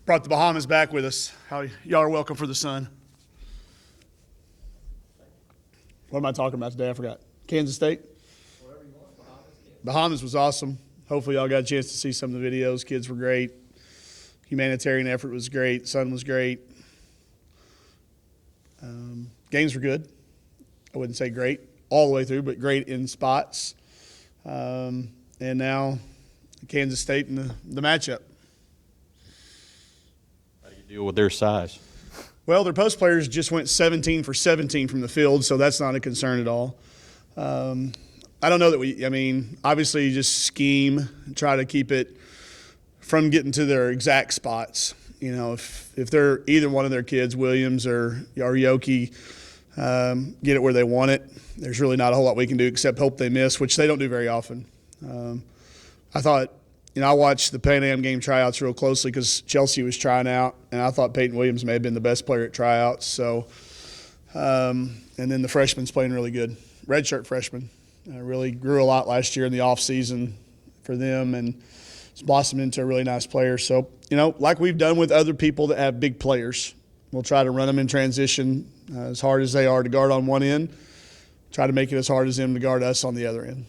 Brought the Bahamas back with us. Y'all are welcome for the sun. What am I talking about today? I forgot. Kansas State? Whatever you want. Bahamas was awesome. Hopefully y'all got a chance to see some of the videos. Kids were great. Humanitarian effort was great. Sun was great. Games were good. I wouldn't say great all the way through, but great in spots. And now Kansas State and the matchup. How do you deal with their size? Well, their post players just went 17 for 17 from the field, so that's not a concern at all. I don't know that obviously you just scheme and try to keep it from getting to their exact spots. You know, if they're either one of their kids, Williams or Yoki, get it where they want it, there's really not a whole lot we can do except hope they miss, which they don't do very often. I thought, I watched the Pan Am game tryouts real closely because Chelsea was trying out, and I thought Peyton Williams may have been the best player at tryouts. So, and then the freshman's playing really good. Redshirt freshman really grew a lot last year in the off season for them, and it's blossomed into a really nice player. So, like we've done with other people that have big players, we'll try to run them in transition as hard as they are to guard on one end, try to make it as hard as them to guard us on the other end.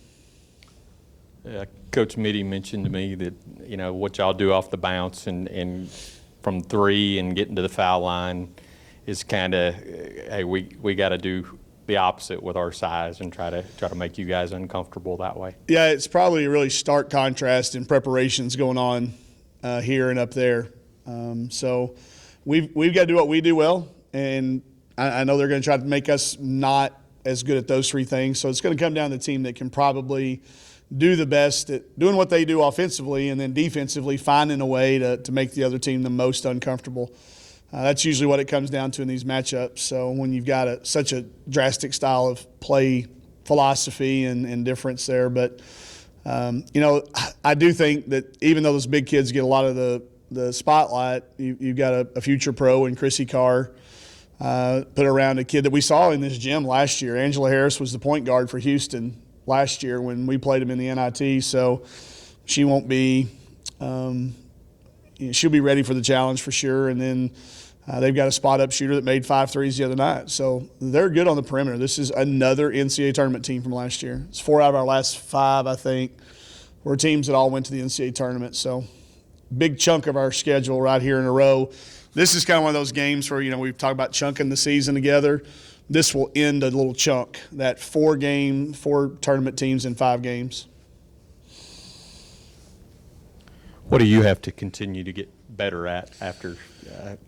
Yeah, Coach Mitty mentioned to me that, what y'all do off the bounce and from three and getting to the foul line is kind of, hey, we got to do the opposite with our size and try to make you guys uncomfortable that way. Yeah, it's probably a really stark contrast in preparations going on here and up there. So we've got to do what we do well, and I know they're going to try to make us not as good at those three things. So it's going to come down to the team that can probably do the best at doing what they do offensively, and then defensively finding a way to make the other team the most uncomfortable. That's usually what it comes down to in these matchups. So when you've got such a drastic style of play philosophy and difference there. But, I do think that even though those big kids get a lot of the spotlight, you've got a future pro in Chrissy Carr, put around a kid that we saw in this gym last year. Angela Harris was the point guard for Houston last year when we played him in the NIT. So she won't be she'll be ready for the challenge for sure. And then they've got a spot-up shooter that made 5 threes the other night. So they're good on the perimeter. This is another NCAA tournament team from last year. It's 4 out of our last 5, I think, were teams that all went to the NCAA tournament. So big chunk of our schedule right here in a row. This is kind of one of those games where, we've talked about chunking the season together. This will end a little chunk, that 4 tournament teams in 5 games. What do you have to continue to get better at after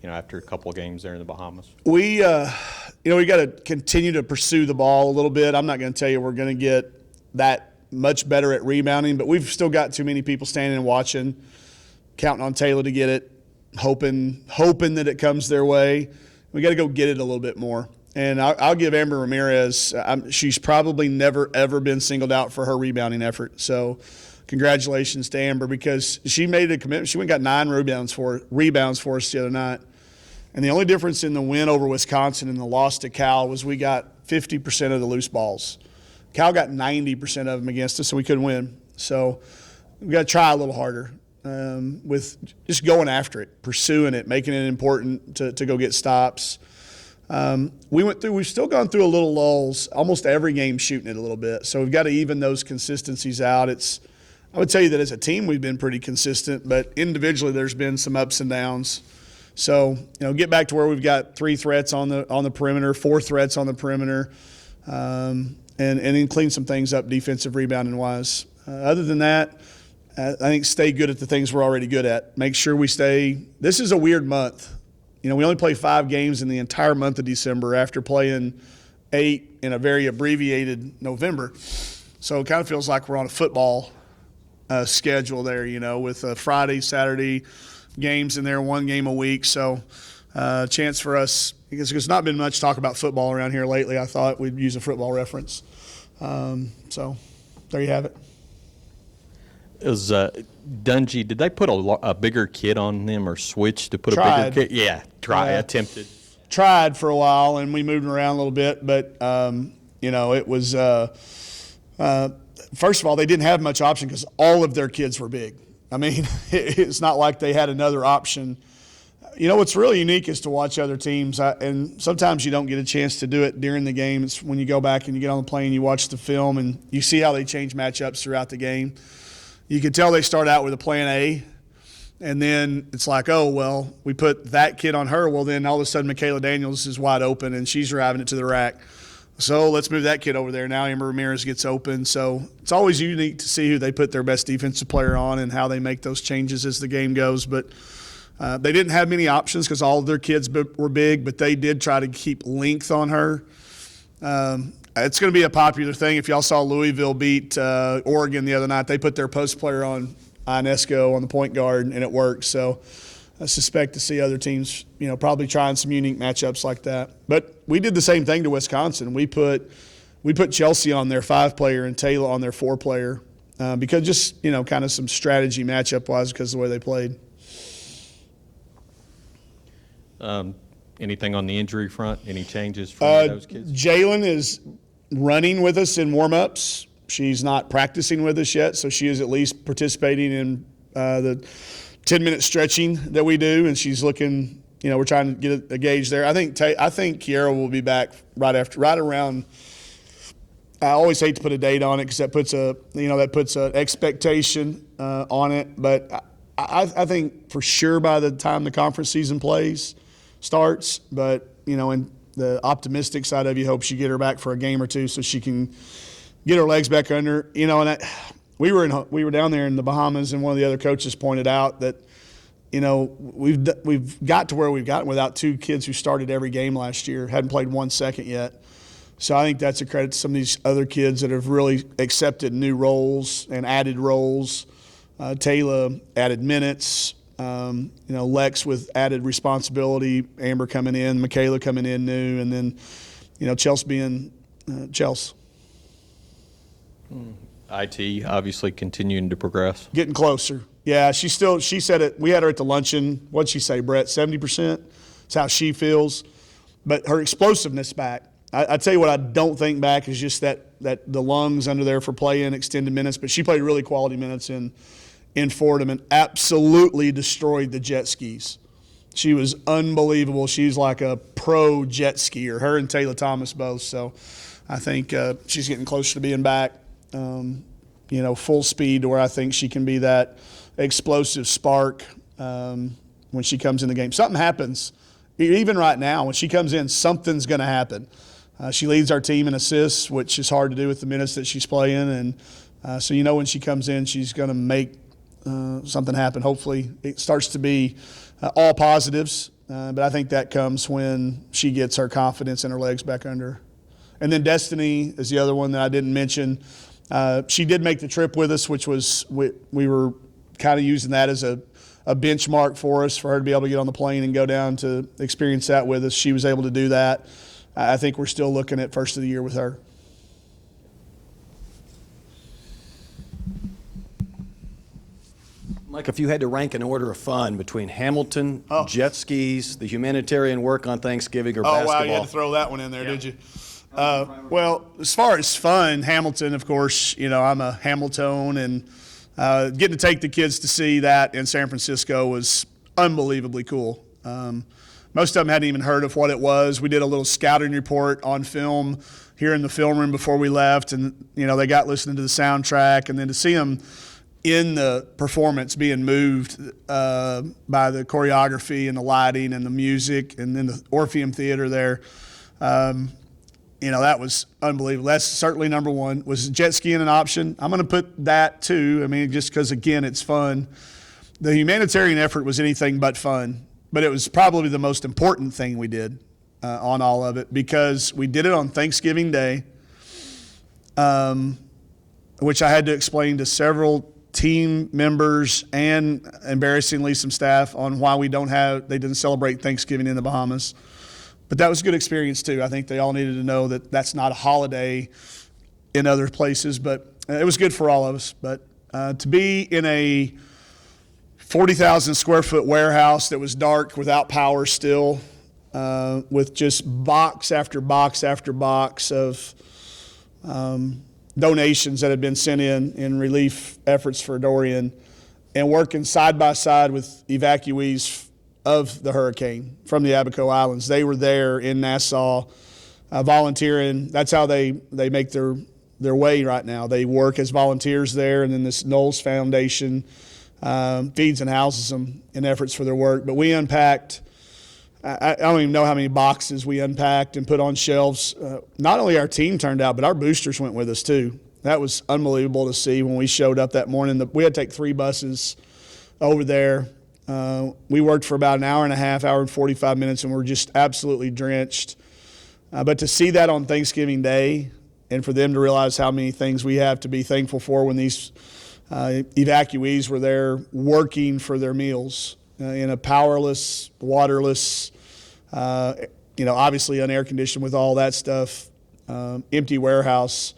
a couple of games there in the Bahamas? We got to continue to pursue the ball a little bit. I'm not going to tell you we're going to get that much better at rebounding, but we've still got too many people standing and watching, counting on Taylor to get it, hoping that it comes their way. We got to go get it a little bit more. And I'll give Amber Ramirez, she's probably never, ever been singled out for her rebounding effort. So congratulations to Amber, because she made a commitment. She went and got 9 rebounds for us the other night. And the only difference in the win over Wisconsin and the loss to Cal was we got 50% of the loose balls. Cal got 90% of them against us, so we couldn't win. So we've got to try a little harder with just going after it, pursuing it, making it important to go get stops. We've still gone through a little lulls, almost every game shooting it a little bit. So we've got to even those consistencies out. I would tell you that as a team we've been pretty consistent, but individually there's been some ups and downs. So, get back to where we've got 3 threats on the perimeter, 4 threats on the perimeter, and then clean some things up defensive rebounding wise. Other than that, I think stay good at the things we're already good at. Make sure we stay. This is a weird month. We only play 5 games in the entire month of December after playing 8 in a very abbreviated November. So it kind of feels like we're on a football schedule there, with Friday, Saturday games in there, 1 game a week. So chance for us, because there's not been much talk about football around here lately. I thought we'd use a football reference. So there you have it. Is Dungy, did they put a bigger kid on them or switch to put a bigger kid? Yeah, attempted. Tried for a while, and we moved him around a little bit. But, it was first of all, they didn't have much option because all of their kids were big. I mean, it's not like they had another option You know, what's really unique is to watch other teams, and sometimes you don't get a chance to do it during the game. It's when you go back and you get on the plane, you watch the film, and you see how they change matchups throughout the game. You can tell they start out with a plan A, and then it's like, oh, well, we put that kid on her. Well, then all of a sudden Michaela Daniels is wide open, and she's driving it to the rack. So let's move that kid over there. Now Amber Ramirez gets open. So it's always unique to see who they put their best defensive player on and how they make those changes as the game goes. But they didn't have many options because all of their kids were big, but they did try to keep length on her. It's going to be a popular thing. If y'all saw Louisville beat Oregon the other night, they put their post player on Ionesco on the point guard, and it worked. So I suspect to see other teams, probably trying some unique matchups like that. But we did the same thing to Wisconsin. We put Chelsea on their 5-player and Taylor on their 4-player because just, kind of some strategy matchup-wise because of the way they played. Anything on the injury front? Any changes for those kids? Jalen is running with us in warm-ups. She's not practicing with us yet, so she is at least participating in the 10-minute stretching that we do, and she's looking. We're trying to get a gauge there. I think Kiera will be back right around. I always hate to put a date on it because that puts an expectation on it, but I think for sure by the time the conference season starts. But in the optimistic side of you, hopes you get her back for a game or two so she can get her legs back under. And we were down there in the Bahamas, and one of the other coaches pointed out that we've got to where we've gotten without 2 kids who started every game last year, hadn't played 1 second yet. So I think that's a credit to some of these other kids that have really accepted new roles and added roles. Taylor added minutes. Lex with added responsibility. Amber coming in, Michaela coming in new, and then Chelsea being Chelsea. IT obviously continuing to progress. Getting closer. Yeah, she said it. We had her at the luncheon. What'd she say, Brett? 70%? That's how she feels. But her explosiveness back. I tell you what I don't think back is just that the lungs under there for playing extended minutes. But she played really quality minutes in Fordham and absolutely destroyed the jet skis. She was unbelievable. She's like a pro jet skier, her and Taylor Thomas both. So I think she's getting closer to being back, full speed to where I think she can be that explosive spark when she comes in the game. Something happens. Even right now, when she comes in, something's going to happen. She leads our team in assists, which is hard to do with the minutes that she's playing. And so when she comes in, she's going to make something happen. Hopefully it starts to be all positives, but I think that comes when she gets her confidence and her legs back under her. And then Destiny is the other one that I didn't mention. She did make the trip with us, which was we were kind of using that as a benchmark for us, for her to be able to get on the plane and go down to experience that with us. She was able to do that. I think we're still looking at first of the year with her. Mike, if you had to rank an order of fun between Hamilton, jet skis, the humanitarian work on Thanksgiving, or basketball. Oh, wow, you had to throw that one in there, did you? Well, as far as fun, Hamilton, of course, I'm a Hamilton, and getting to take the kids to see that in San Francisco was unbelievably cool. Most of them hadn't even heard of what it was. We did a little scouting report on film here in the film room before we left, and, they got listening to the soundtrack, and then to see them in the performance being moved by the choreography and the lighting and the music, and then the Orpheum Theater there. That was unbelievable. That's certainly number one. Was jet skiing an option? I'm going to put that too. I mean, just because, again, it's fun. The humanitarian effort was anything but fun, but it was probably the most important thing we did on all of it, because we did it on Thanksgiving Day, which I had to explain to several team members and embarrassingly some staff on why they didn't celebrate Thanksgiving in the Bahamas. But that was a good experience too. I think they all needed to know that that's not a holiday in other places, but it was good for all of us. But to be in a 40,000 square foot warehouse that was dark without power still, with just box after box after box of donations that had been sent in relief efforts for Dorian, and working side by side with evacuees of the hurricane from the Abaco Islands. They were there in Nassau volunteering. That's how they make their way right now. They work as volunteers there, and then this Knowles Foundation feeds and houses them in efforts for their work. But we unpacked, I don't even know how many boxes we unpacked and put on shelves. Not only our team turned out, but our boosters went with us too. That was unbelievable to see when we showed up that morning. We had to take 3 buses over there. We worked for about an hour and a half, hour and 45 minutes, and we're just absolutely drenched. But to see that on Thanksgiving Day, and for them to realize how many things we have to be thankful for when these evacuees were there working for their meals in a powerless, waterless, obviously unair conditioned with all that stuff, empty warehouse,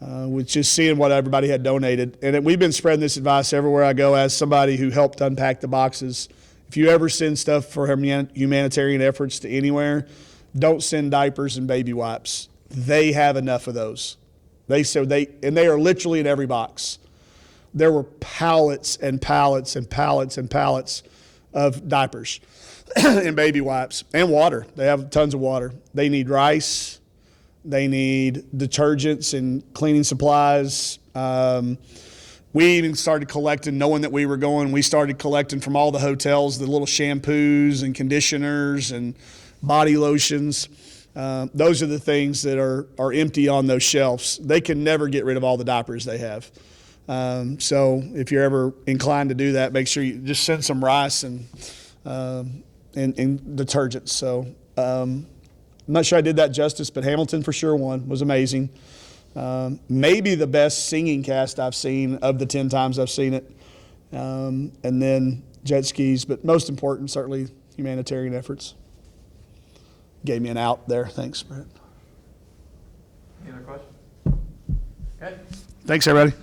with just seeing what everybody had donated. And we've been spreading this advice everywhere I go as somebody who helped unpack the boxes. If you ever send stuff for humanitarian efforts to anywhere, don't send diapers and baby wipes. They have enough of those. They are literally in every box. There were pallets and pallets and pallets and pallets of diapers and baby wipes and water. They have tons of water. They need rice. They need detergents and cleaning supplies. We even started collecting, knowing that we were going, we started collecting from all the hotels the little shampoos and conditioners and body lotions. Those are the things that are empty on those shelves. They can never get rid of all the diapers they have. So if you're ever inclined to do that, make sure you just send some rice and detergents. So I'm not sure I did that justice, but Hamilton for sure won. Was amazing. Maybe the best singing cast I've seen of the 10 times I've seen it. And then jet skis, but most important, certainly humanitarian efforts. Gave me an out there. Thanks, Brett. Any other questions? Okay. Thanks, everybody.